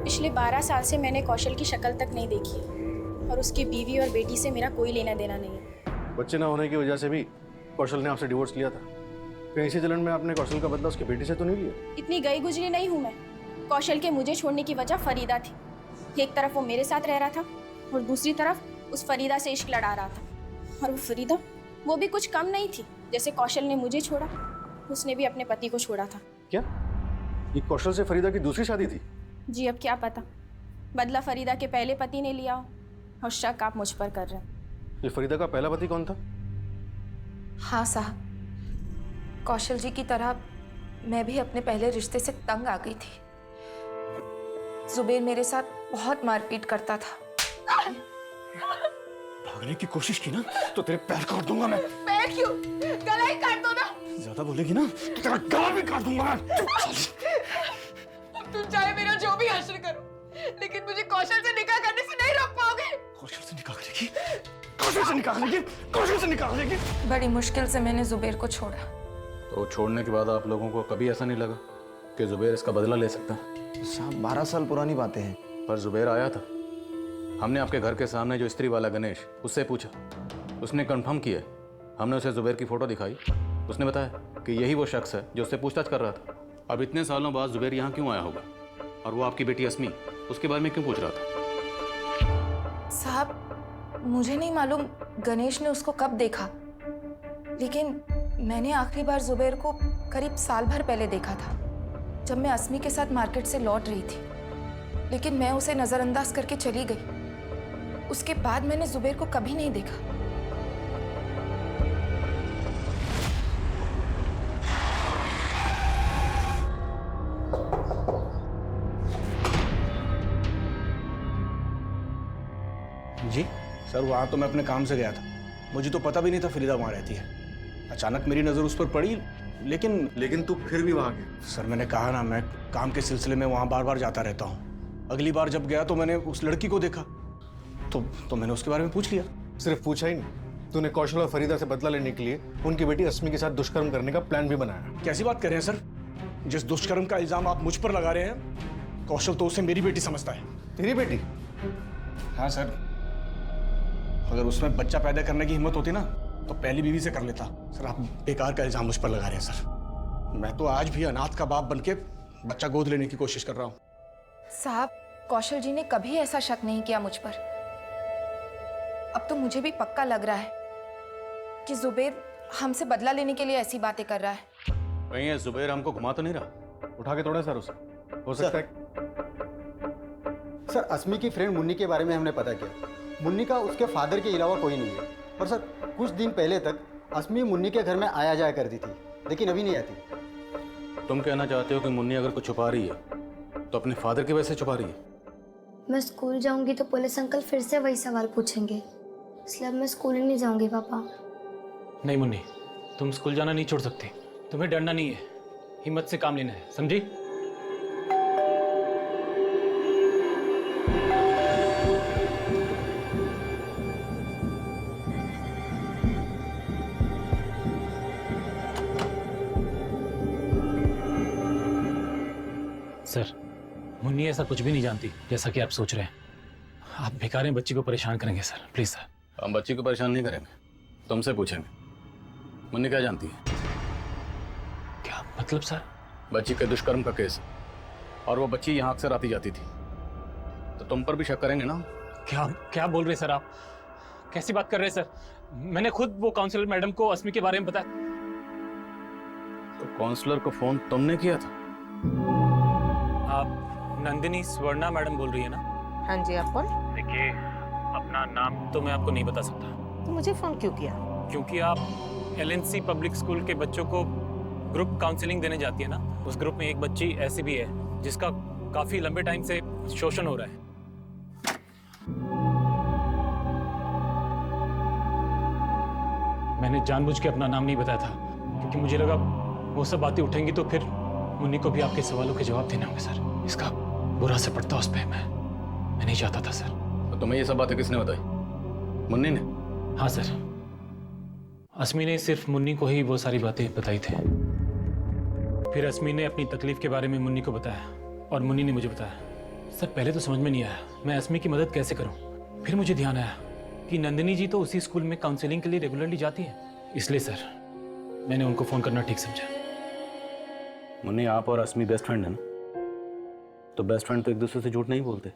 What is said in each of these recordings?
पिछले 12 साल से मैंने कौशल की शक्ल तक नहीं देखी और उसकी बीवी और बेटी से मेरा कोई लेना देना नहीं है। बच्चे ना होने की वजह से भी कौशल ने आपसे डिवोर्स लिया था। कहीं इसी जलन में आपने कौशल का बदला उसकी बेटी से तो नहीं लिया? इतनी गई गुजरी नहीं हूँ मैं। कौशल के मुझे छोड़ने की वजह फरीदा थी। एक तरफ वो मेरे साथ रह रहा था और दूसरी तरफ उस फरीदा से इश्क लड़ा रहा था। और वो फरीदा वो भी कुछ कम नहीं थी। जैसे कौशल ने मुझे छोड़ा, उसने भी अपने पति को छोड़ा था। क्या ये कौशल से फरीदा की दूसरी शादी थी? जी अब क्या पता, बदला फरीदा के पहले पति ने लिया हो और शक आप मुझ पर कर रहे हैं। ये फरीदा का पहला पति कौन था? हाँ साहब, कौशल जी की तरह मैं भी अपने पहले रिश्ते से तंग आ गई थी। जुबेर मेरे साथ बहुत मारपीट करता था। भागने की कोशिश की ना तो तेरे पैर काट दूंगा मैं। पैर क्यों? गला ही काट दो ना। ज्यादा बोलेगी ना तो तेरा गला भी काट दूंगा मैं। तुम चाहे मेरा जो भी हासिल करो, लेकिन मुझे कौशल से निकाह करने से नहीं रोक पाओगे। कौशल से निकाह करेगी? कौशल से निकाह करेगी? कौशल से निकाह करेगी? बड़ी मुश्किल से मैंने जुबेर को छोड़ा। तो छोड़ने के बाद आप लोगों को कभी ऐसा नहीं लगा कि जुबेर इसका बदला ले सकता है? साहब 12 साल पुरानी बातें हैं। पर जुबेर आया था। हमने आपके घर के सामने जो स्त्री वाला गणेश, उससे पूछा, उसने कंफर्म किया। हमने उसे जुबेर की फोटो दिखाई, उसने बताया कि यही वो शख्स है जो उससे पूछताछ कर रहा था। अब इतने सालों बाद जुबेर यहाँ क्यों आया होगा? और वो आपकी बेटी अस्मी, उसके बारे में क्यों पूछ रहा था? साहब मुझे नहीं मालूम गणेश ने उसको कब देखा, लेकिन मैंने आखिरी बार जुबेर को करीब साल भर पहले देखा था, जब मैं अस्मी के साथ मार्केट से लौट रही थी। लेकिन मैं उसे नजरअंदाज करके चली गई। उसके बाद मैंने जुबेर को कभी नहीं देखा। जी सर वहाँ तो मैं अपने काम से गया था, मुझे तो पता भी नहीं था फरीदा वहाँ रहती है। अचानक मेरी नज़र उस पर पड़ी, लेकिन तू फिर भी वहां गया? सर मैंने कहा ना, मैं काम के सिलसिले में वहाँ बार बार जाता रहता हूँ। अगली बार जब गया तो मैंने उस लड़की को देखा, तो मैंने उसके बारे में पूछ लिया। सिर्फ पूछा ही नहीं, तूने कौशल और फरीदा से बदला लेने के लिए उनकी बेटी अस्मी के साथ दुष्कर्म करने का प्लान भी बनाया। कैसी बात कर रहे हैं सर? जिस दुष्कर्म का इल्जाम आप मुझ पर लगा रहे हैं, कौशल तो उसे मेरी बेटी समझता है। तेरी बेटी? हाँ सर, अगर उसमें बच्चा पैदा करने की हिम्मत होती ना तो पहली बीवी से कर लेता। सर आप बेकार का इल्जाम मुझ पर लगा रहे हैं सर। मैं तो आज भी अनाथ का बाप बनके बच्चा गोद लेने की कोशिश कर रहा हूँ। साहब कौशल जी ने कभी ऐसा शक नहीं किया मुझ पर। अब तो मुझे भी पक्का लग रहा है कि जुबेर हमसे बदला लेने के लिए ऐसी बातें कर रहा है। कहीं ये जुबेर हमको घुमा तो नहीं रहा? उठा के तोड़े सर उसे, हो सकता है। सर अस्मी की फ्रेंड मुन्नी के बारे में हमने पता किया। मुन्नी का उसके फादर के अलावा कोई नहीं है। और सर कुछ दिन पहले तक अस्मी मुन्नी के घर में आया जाया करती थी, लेकिन अभी नहीं आती। तुम कहना चाहते हो कि मुन्नी अगर कुछ छुपा रही है तो अपने फादर की वजह से छुपा रही है? मैं स्कूल जाऊंगी तो पुलिस अंकल फिर से वही सवाल पूछेंगे, इसलिए अब मैं स्कूल ही नहीं जाऊंगी पापा। नहीं मुन्नी, तुम स्कूल जाना नहीं छोड़ सकती। तुम्हें डरना नहीं है, हिम्मत से काम लेना है, समझी? सर, मुन्नी ऐसा कुछ भी नहीं जानती जैसा कि आप सोच रहे हैं। आप बेकार हैं, बच्ची को परेशान करेंगे सर, प्लीज सर। हम बच्ची को परेशान नहीं करेंगे, तुमसे पूछेंगे मुन्नी क्या जानती है। क्या मतलब सर? बच्ची के दुष्कर्म का केस, और वो बच्ची यहाँ अक्सर आती जाती थी, तो तुम पर भी शक करेंगे ना? क्या क्या बोल रहे सर आप? कैसी बात कर रहे हैं सर? मैंने खुद वो काउंसलर मैडम को अस्मी के बारे में बताया। तो काउंसलर को फोन तुमने किया था? आप नंदिनी स्वर्णा मैडम बोल रही है ना? हाँ जी, आप कौन? देखिए, अपना नाम तो मैं आपको नहीं बता सकता। तो मुझे फोन क्यों किया? क्योंकि आप LNC पब्लिक स्कूल के बच्चों को ग्रुप काउंसलिंग देने जाती है ना। उस ग्रुप में एक बच्ची ऐसी भी है जिसका काफी लंबे टाइम से शोषण हो रहा है। मैंने जानबूझ के अपना नाम नहीं बताया था क्योंकि मुझे लगा वो सब बातें उठेंगी तो फिर मुन्नी को भी आपके सवालों के जवाब देने होंगे सर। इसका बुरा असर पड़ता उस पर। मैं नहीं चाहता था सर। तो तुम्हें ये सब बातें किसने बताई? मुन्नी ने? हाँ सर, अस्मी ने सिर्फ मुन्नी को ही वो सारी बातें बताई थी। फिर अस्मी ने अपनी तकलीफ के बारे में मुन्नी को बताया और मुन्नी ने मुझे बताया। सर पहले तो समझ में नहीं आया मैं अस्मी की मदद कैसे करूं। फिर मुझे ध्यान आया कि नंदिनी जी तो उसी स्कूल में काउंसलिंग के लिए रेगुलरली जाती है, इसलिए सर मैंने उनको फोन करना ठीक समझा। मुन्नी, आप और अस्मी बेस्ट फ्रेंड है ना? तो बेस्ट फ्रेंड तो एक दूसरे से झूठ नहीं बोलते।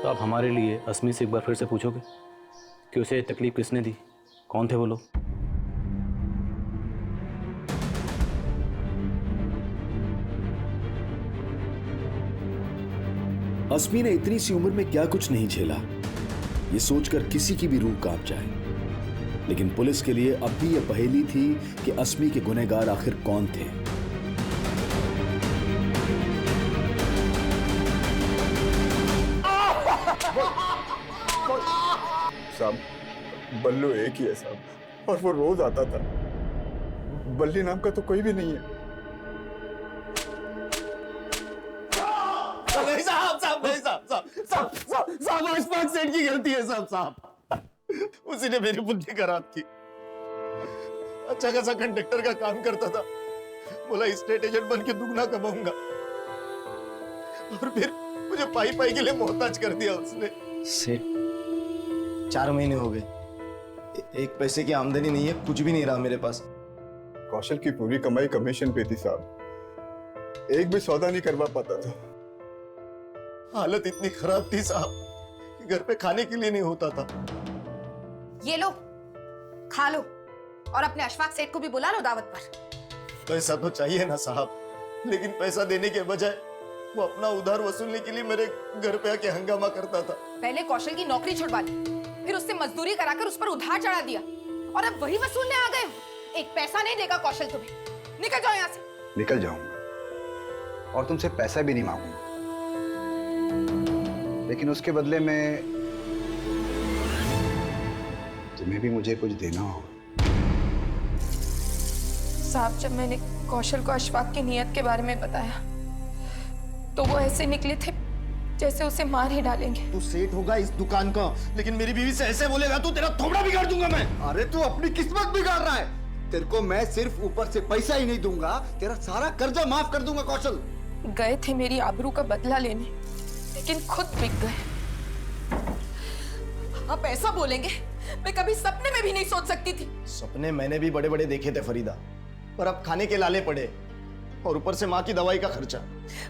तो आप हमारे लिए अस्मी से एक बार फिर से पूछोगे कि उसे ये तकलीफ किसने दी, कौन थे वो लोग? अस्मी ने इतनी सी उम्र में क्या कुछ नहीं झेला, ये सोचकर किसी की भी रूह कांप जाए। लेकिन पुलिस के लिए अब भी यह पहेली थी कि अस्मी के गुनहगार आखिर कौन थे। साहब, बल्लू एक ही है साहब, और वो रोज आता था। बल्ली नाम का तो कोई भी नहीं है। नहीं साहब, साहब नहीं साहब, साहब साहब साहब साहब अशफाक सेठ की गलती है साहब। साहब उसी ने मेरी बुद्धि खराब की। अच्छा खासा कंडक्टर का काम करता था, बोला स्टेट एजेंट बन के दुगना कमाऊंगा, और फिर मुझे पाई पाई के लिए मोहताज कर दिया उसने। सेठ 4 महीने हो गए, एक पैसे की आमदनी नहीं है, कुछ भी नहीं रहा मेरे पास। कौशल की पूरी कमाई कमीशन पे थी साहब, एक भी सौदा नहीं करवा पाता था। हालत इतनी खराब थी साहब कि घर पे खाने के लिए नहीं होता था। ये लो, खा लो और अपने अशफाक सेठ को भी बुला लो दावत पर। पैसा तो चाहिए ना साहब, लेकिन पैसा देने के बजाय वो अपना उधार वसूलने के लिए मेरे घर पे आके हंगामा करता था। पहले कौशल की नौकरी छुड़वा दी, फिर उससे मजदूरी कराकर उस पर उधार चढ़ा दिया, और अब वही वसूलने आ गए। एक पैसा नहीं देगा कौशल तुम्हें, निकल जाओ यहाँ से। निकल जाऊंगा और तुमसे पैसा भी नहीं मांगूंगा, लेकिन उसके बदले में तुम्हें भी मुझे कुछ देना होगा। साहब, जब मैंने कौशल को अशफाक की नियत के बारे में बताया तो वो ऐसे निकले थे जैसे उसे मार ही डालेंगे। तू सेठ होगा इस दुकान का, लेकिन मेरी बीवी से ऐसे बोलेगा तो तेरा थोबड़ा बिगाड़ दूंगा मैं। अरे तू अपनी किस्मत बिगाड़ रहा है। तेरे को मैं सिर्फ ऊपर से पैसा ही नहीं दूंगा, तेरा सारा कर्जा माफ कर दूंगा। कौशल गए थे मेरी आबरू का बदला लेने, लेकिन खुद बिक गए। आप ऐसा बोलेंगे, मैं कभी सपने में भी नहीं सोच सकती थी। सपने मैंने भी बड़े बड़े देखे थे फरीदा, पर अब खाने के लाले पड़े और ऊपर से माँ की दवाई का खर्चा।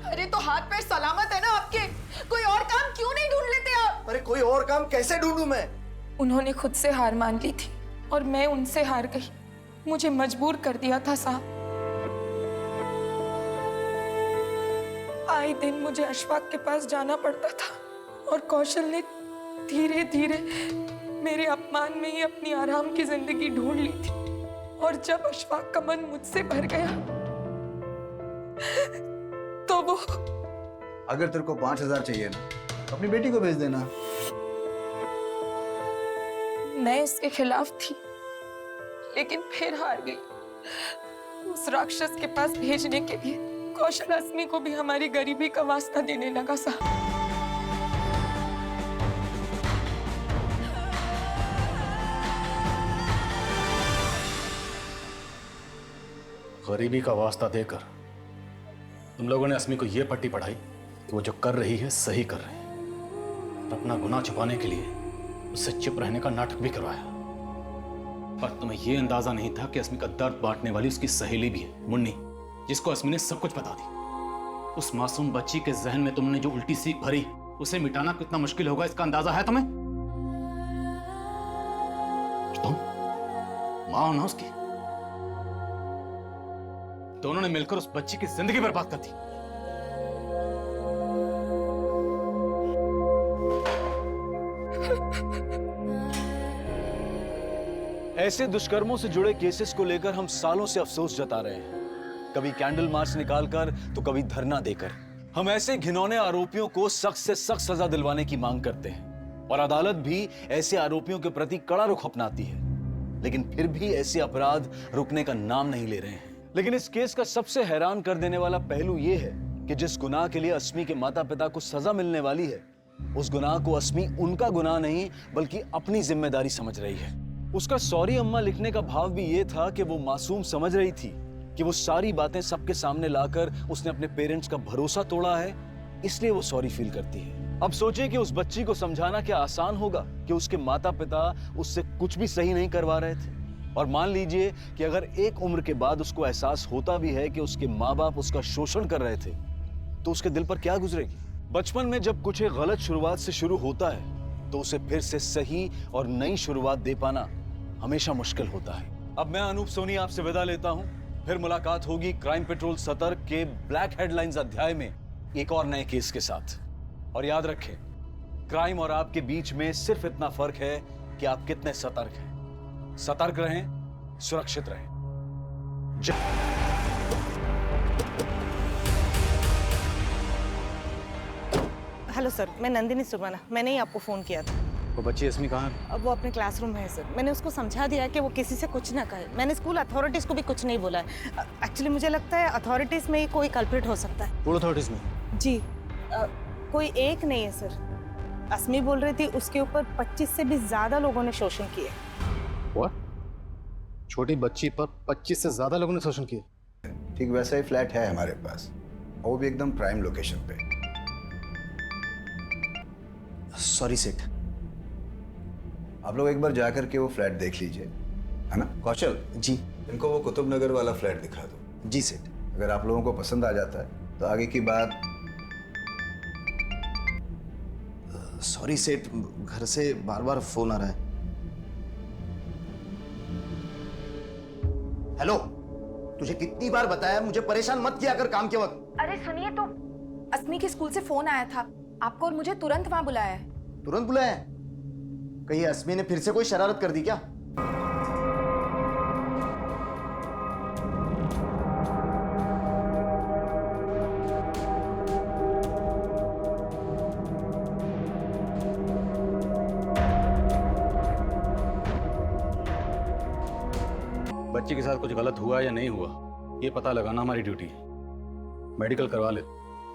अरे तो हाथ पैर सलामत है ना आपके, कोई और काम क्यों नहीं ढूंढ लेते आप? अरे कोई और काम कैसे ढूंढूं मैं? उन्होंने खुद से हार मान ली थी और मैं उनसे हार गई, मुझे मजबूर कर दिया था साहब। आए दिन मुझे अशफाक के पास जाना पड़ता था, और कौशल ने धीरे धीरे मेरे अपमान में ही अपनी आराम की जिंदगी ढूंढ ली थी। और जब अशफाक का मन मुझसे भर गया तो वो... अगर तेरे को 5000 चाहिए ना, अपनी बेटी को भेज देना। मैं इसके खिलाफ थी, लेकिन फिर हार गई। उस राक्षस के पास भेजने के लिए कौशल अस्मी को भी हमारी गरीबी का वास्ता देने लगा साहब। गरीबी का वास्ता देकर तुम लोगों ने अस्मी को यह पट्टी पढ़ाई कि वो जो कर रही है सही कर रही है, और अपना गुनाह छुपाने के लिए उससे चुप रहने का नाटक भी करवाया। पर तुम्हें यह अंदाजा नहीं था कि अस्मी का दर्द बांटने वाली उसकी सहेली भी है, मुन्नी, जिसको अस्मी ने सब कुछ बता दी। उस मासूम बच्ची के जहन में तुमने जो उल्टी सीख भरी, उसे मिटाना कितना मुश्किल होगा इसका अंदाजा है तुम्हें? तुम मां हो ना उसकी, दोनों ने मिलकर उस बच्ची की जिंदगी बर्बाद कर दी। ऐसे दुष्कर्मों से जुड़े केसेस को लेकर हम सालों से अफसोस जता रहे हैं, कभी कैंडल मार्च निकालकर तो कभी धरना देकर। हम ऐसे घिनौने आरोपियों को सख्त से सख्त सजा दिलवाने की मांग करते हैं, और अदालत भी ऐसे आरोपियों के प्रति कड़ा रुख अपनाती है। लेकिन फिर भी ऐसे अपराध रुकने का नाम नहीं ले रहे हैं। लेकिन इस केस का सबसे हैरान कर देने वाला पहलू यह है कि जिस गुनाह के लिए अस्मी के माता पिता को सजा मिलने वाली है, उस गुनाह को अस्मी उनका गुनाह नहीं बल्कि अपनी जिम्मेदारी समझ रही है। उसका सॉरी अम्मा लिखने का भाव भी ये था कि वो मासूम समझ रही थी कि वो सारी बातें सबके सामने लाकर उसने अपने पेरेंट्स का भरोसा तोड़ा है, इसलिए वो सॉरी फील करती है। अब सोचिए कि उस बच्ची को समझाना क्या आसान होगा कि उसके माता पिता उससे कुछ भी सही नहीं करवा रहे थे। और मान लीजिए कि अगर एक उम्र के बाद उसको एहसास होता भी है कि उसके माँ बाप उसका शोषण कर रहे थे, तो उसके दिल पर क्या गुजरेगी। बचपन में जब कुछ एक गलत शुरुआत से शुरू होता है तो उसे फिर से सही और नई शुरुआत दे पाना हमेशा मुश्किल होता है। अब मैं अनूप सोनी आपसे विदा लेता हूं। फिर मुलाकात होगी क्राइम पेट्रोल सतर्क के ब्लैक हेडलाइंस अध्याय में एक और नए केस के साथ। और याद रखें, क्राइम और आपके बीच में सिर्फ इतना फर्क है कि आप कितने सतर्क हैं। सतर्क रहें, सुरक्षित रहें। हेलो सर, मैं नंदिनी सुरवाना। मैंने ही आपको फ़ोन किया था। वो बच्ची अस्मी कहाँ है? अब वो अपने क्लासरूम में है सर। मैंने उसको समझा दिया कि वो किसी से कुछ ना कहे। मैंने स्कूल अथॉरिटीज़ को भी कुछ नहीं बोला है। एक्चुअली मुझे लगता है अथॉरिटीज़ में ही कोई कल्प्रिट हो सकता है। पूर्ण अथॉरिटीज में? जी, कोई एक नहीं है सर। अस्मी बोल रही थी उसके ऊपर 25 से भी ज़्यादा लोगों ने शोषण किया। What? छोटी बच्ची पर 25 से ज्यादा लोगों ने शोषण किया? ठीक वैसा ही फ्लैट है हमारे पास, और वो भी एकदम प्राइम लोकेशन पे। सॉरी सेठ। आप लोग एक बार जाकर के वो फ्लैट देख लीजिए, है ना? कौशल जी। इनको वो कुतुब नगर वाला फ्लैट दिखा दो। जी सेठ। अगर आप लोगों को पसंद आ जाता है तो आगे की बात। सॉरी सेठ, घर से बार बार फोन आ रहा है। हेलो, तुझे कितनी बार बताया मुझे परेशान मत किया कर काम के वक्त। अरे सुनिए तो, अस्मी के स्कूल से फोन आया था आपको और मुझे तुरंत वहां बुलाया है। तुरंत बुलाया? कहीं अस्मी ने फिर से कोई शरारत कर दी क्या? बच्ची के साथ कुछ गलत हुआ या नहीं हुआ, ये पता लगाना हमारी ड्यूटी है। मेडिकल करवा ले।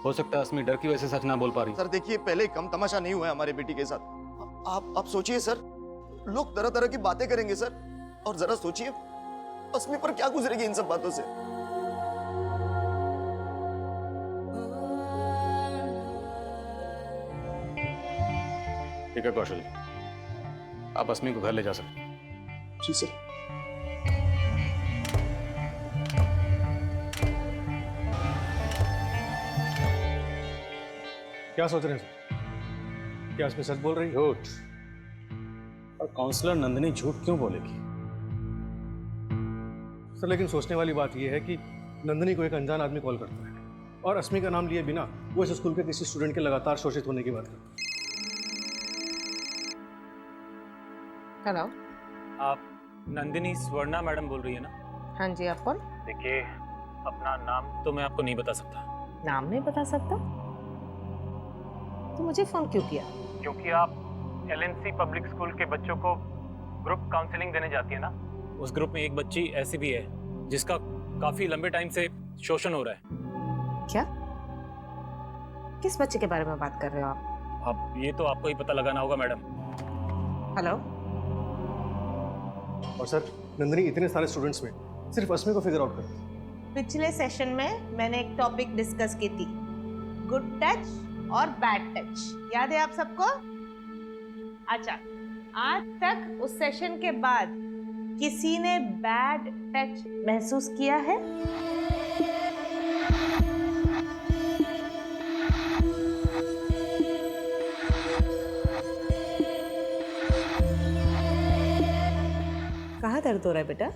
हो सकता है अस्मी डर की वजह से सच ना बोल पा रही। सर देखिए, पहले कम तमाशा नहीं हुआ है हमारे बेटी के साथ। आप सोचिए सर, लोग तरह तरह की बातें करेंगे सर। और जरा सोचिए अस्मी पर क्या गुजरेगी इन सब बातों से। ठीक है कौशल, आप अस्मी को घर ले जा सकते हैं। जी सर। क्या सोच रहे हैं सर? क्या इसमें सच बोल रही है? झूठ। और काउंसलर नंदिनी झूठ क्यों बोलेगी? सर लेकिन सोचने वाली बात यह है कि नंदिनी को एक अनजान आदमी कॉल करता है और अस्मी का नाम लिए बिना वो इस स्कूल के किसी स्टूडेंट के लगातार शोषित होने की बात करता है। हेलो, आप नंदिनी स्वर्णा मैडम बोल रही है ना? हाँ जी, आप कौन? देखिए, अपना नाम तो मैं आपको नहीं बता सकता। नाम नहीं बता सकता? तो मुझे फ़ोन क्यों किया? क्योंकि आप LNC पब्लिक स्कूल के बच्चों को ग्रुप काउंसलिंग देने जाती है ना। उस ग्रुप में एक बच्ची ऐसी भी है जिसका काफी लंबे टाइम से शोषण हो रहा है। क्या? किस बच्चे के बारे में बात कर रहे हो आप? अब ये तो आपको ही पता लगाना होगा मैडम। हेलो। और सर, नंदिनी इतने सारे स्टूडेंट्स में सिर्फ अस्मी को फिगर आउट करती है। पिछले सेशन में मैंने एक टॉपिक डिस्कस की थी, गुड टच और बैड टच। याद है आप सबको? अच्छा, आज तक उस सेशन के बाद किसी ने बैड टच महसूस किया है? कहाँ दर्द हो रहा है बेटा?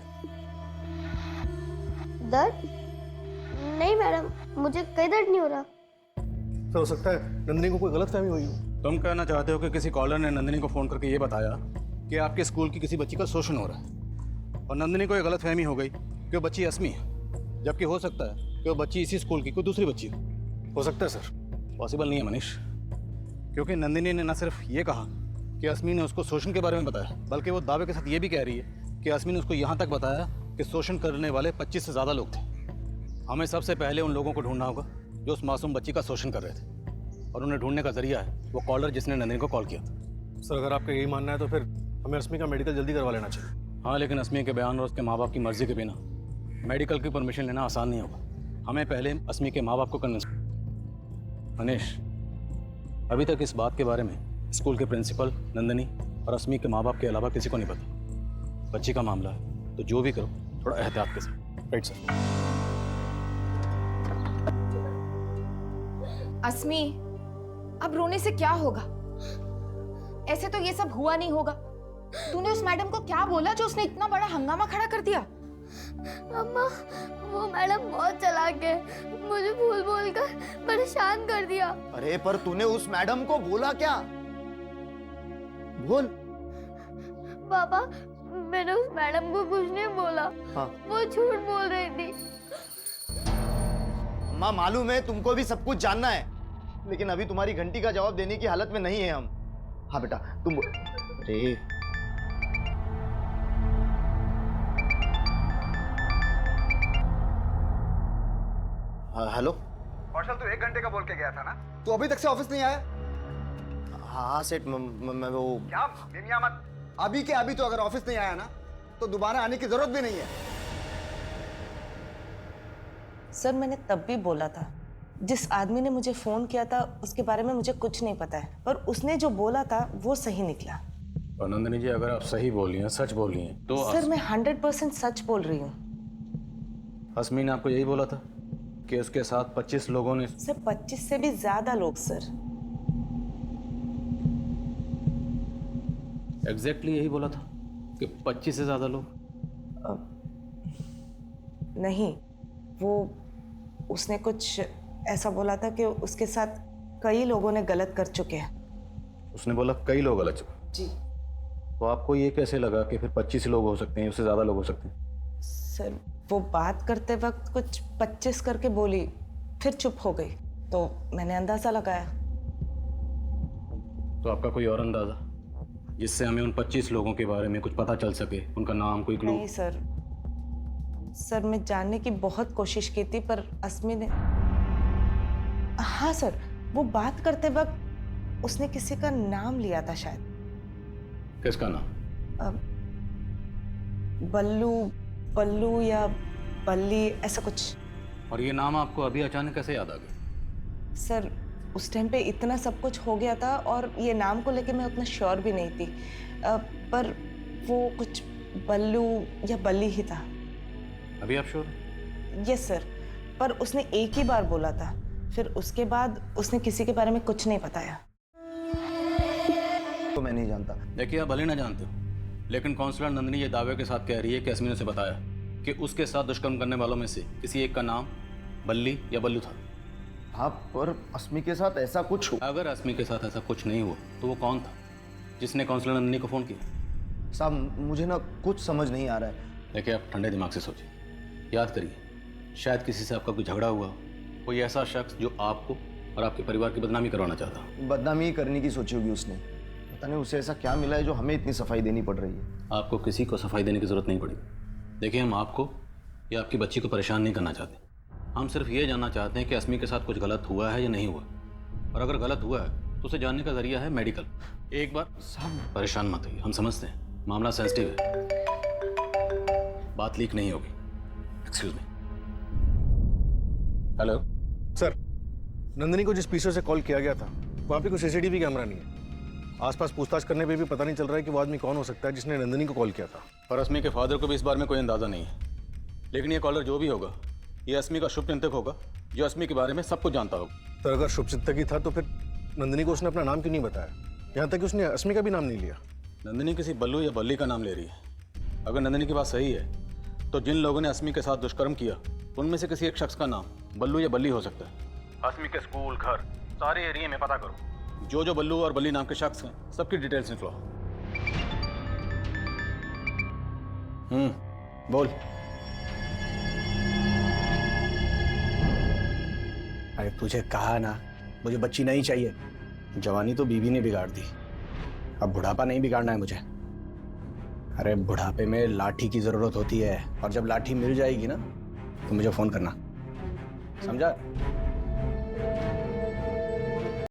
दर्द? नहीं मैडम, मुझे कहीं दर्द नहीं हो रहा। सर हो सकता है नंदिनी को कोई गलतफहमी हुई हो। तुम कहना चाहते हो कि किसी कॉलर ने नंदिनी को फोन करके ये बताया कि आपके स्कूल की किसी बच्ची का शोषण हो रहा है और नंदिनी को ये गलतफहमी हो गई कि वो बच्ची अस्मी है, जबकि हो सकता है कि वो बच्ची इसी स्कूल की कोई दूसरी बच्ची हो सकता है सर। पॉसिबल नहीं है मनीष, क्योंकि नंदिनी ने न सिर्फ ये कहा कि अस्मी ने उसको शोषण के बारे में बताया, बल्कि वो दावे के साथ ये भी कह रही है कि अस्मी ने उसको यहाँ तक बताया कि शोषण करने वाले 25 से ज़्यादा लोग थे। हमें सबसे पहले उन लोगों को ढूंढना होगा जो उस मासूम बच्ची का शोषण कर रहे थे, और उन्हें ढूंढने का जरिया है वो कॉलर जिसने नंदिनी को कॉल किया था। सर अगर आपका यही मानना है तो फिर हमें अस्मी का मेडिकल जल्दी करवा लेना चाहिए। हाँ, लेकिन अस्मी के बयान और उसके माँ बाप की मर्जी के बिना मेडिकल की परमिशन लेना आसान नहीं होगा। हमें पहले अस्मी के माँ बाप को कन्विंस। मनीष, अभी तक इस बात के बारे में स्कूल के प्रिंसिपल, नंदिनी और अस्मी के माँ बाप के अलावा किसी को नहीं पता। बच्ची का मामला है, तो जो भी करो थोड़ा एहतियात के साथ। Right sir. अस्मी, अब रोने से क्या होगा? ऐसे तो ये सब हुआ नहीं होगा। तूने उस मैडम को क्या बोला जो उसने इतना बड़ा हंगामा खड़ा कर दिया? अम्मा, वो मैडम बहुत चालाक है, मुझे बोल बोल कर परेशान कर दिया। अरे पर तूने उस मैडम को बोला क्या? बोल। पापा, मैंने उस मैडम को कुछ नहीं बोला। हाँ। वो झूठ बोल रही थी। अम्मा, मालूम है तुमको भी सब कुछ जानना है, लेकिन अभी तुम्हारी घंटी का जवाब देने की हालत में नहीं है हम। हाँ बेटा, तुम अरे हेलो कौशल, तू 1 घंटे का बोल के गया था ना? तू अभी तक से ऑफिस नहीं आया? हाँ सेठ, मैं वो क्या मिमिया मत। अभी के अभी तो अगर ऑफिस नहीं आया ना तो दोबारा आने की जरूरत भी नहीं है। सर, मैंने तब भी बोला था, जिस आदमी ने मुझे फोन किया था उसके बारे में मुझे कुछ नहीं पता है, पर उसने जो बोला था वो सही निकला। और नंदिनी जी, अगर आप सही बोल रही हैं, सच बोल रही हैं, तो सर मैं 100% सच बोल रही हूँ। अस्मी ने आपको यही बोला था कि उसके साथ 25 लोगों ने? सर 25 से भी ज्यादा लोग सर। एग्जैक्टली यही बोला था कि 25 से ज्यादा लोग? नहीं, वो उसने कुछ ऐसा बोला था कि उसके साथ कई लोगों ने गलत कर चुके हैं। उसने बोला कई लोग गलत चुके? जी। तो आपको ये कैसे लगा कि फिर 25 लोग हो सकते हैं, उससे ज्यादा लोग हो सकते हैं? सर वो बात करते वक्त कुछ 25 करके बोली, फिर चुप हो गई, तो मैंने अंदाजा लगाया। तो आपका कोई और अंदाजा जिससे हमें उन 25 लोगों के बारे में कुछ पता चल सके, उनका नाम, कोई क्लू? नहीं सर मैं जानने की बहुत कोशिश की थी, पर अस्मी ने, हाँ सर, वो बात करते वक्त उसने किसी का नाम लिया था शायद। किसका नाम? बल्लू या बल्ली, ऐसा कुछ। और ये नाम आपको अभी अचानक कैसे याद आ गया? सर उस टाइम पे इतना सब कुछ हो गया था और ये नाम को लेके मैं उतना श्योर भी नहीं थी, पर वो कुछ बल्लू या बल्ली ही था। अभी आप श्योर? यस सर, पर उसने एक ही बार बोला था, फिर उसके बाद उसने किसी के बारे में कुछ नहीं बताया। तो मैं नहीं जानता। देखिए, आप भले ना जानते हो, लेकिन काउंसलर नंदिनी ये दावे के साथ कह रही है कि अस्मी ने उसे बताया कि उसके साथ दुष्कर्म करने वालों में से किसी एक का नाम बल्ली या बल्लू था। हाँ, पर अस्मी के साथ ऐसा कुछ हो? अगर अस्मी के साथ ऐसा कुछ नहीं हुआ तो वो कौन था जिसने काउंसलर नंदिनी को फोन किया? साहब, मुझे ना कुछ समझ नहीं आ रहा है। देखिए, आप ठंडे दिमाग से सोचिए, याद करिए, शायद किसी से आपका कोई झगड़ा हुआ हो, कोई ऐसा शख्स जो आपको और आपके परिवार की बदनामी करवाना चाहता हो। बदनामी करने की सोची होगी उसने, पता नहीं उसे ऐसा क्या मिला है जो हमें इतनी सफाई देनी पड़ रही है। आपको किसी को सफाई देने की जरूरत नहीं पड़ी। देखिए, हम आपको या आपकी बच्ची को परेशान नहीं करना चाहते, हम सिर्फ ये जानना चाहते हैं कि अस्मी के साथ कुछ गलत हुआ है या नहीं हुआ, और अगर गलत हुआ है तो उसे जानने का जरिया है मेडिकल। एक बार साहब परेशान मत होइए, हम समझते हैं मामला सेंसिटिव है, बात लीक नहीं होगी। Excuse me. Hello sir, Nandini को जिस पीछे से कॉल किया गया था वहाँ पे कोई सीसीटीवी कैमरा नहीं है। आसपास पूछताछ करने पे भी पता नहीं चल रहा है कि वो आदमी कौन हो सकता है जिसने नंदिनी को कॉल किया था। और अस्मी के फादर को भी इस बारे में कोई अंदाजा नहीं है, लेकिन ये कॉलर जो भी होगा ये अस्मी का शुभचिंतक होगा जो अस्मी के बारे में सब कुछ जानता होगा। तो अगर शुभचिंतक ही था तो फिर नंदिनी को उसने अपना नाम क्यों नहीं बताया? यहाँ तक कि उसने अस्मी का भी नाम नहीं लिया। नंदिनी किसी बल्लू या बल्ली का नाम ले रही है। अगर नंदिनी की बात सही है तो जिन लोगों ने अस्मी के साथ दुष्कर्म किया उनमें से किसी एक शख्स का नाम बल्लू या बल्ली हो सकता है। अस्मी के स्कूल, घर, सारे एरिया में पता करो, जो बल्लू और बल्ली नाम के शख्स हैं सबकी डिटेल्स निकलो। बोल। अरे तुझे कहा ना, मुझे बच्ची नहीं चाहिए। जवानी तो बीवी ने बिगाड़ दी, अब बुढ़ापा नहीं बिगाड़ना है मुझे। अरे बुढ़ापे में लाठी की जरूरत होती है, और जब लाठी मिल जाएगी ना तो मुझे फोन करना, समझा?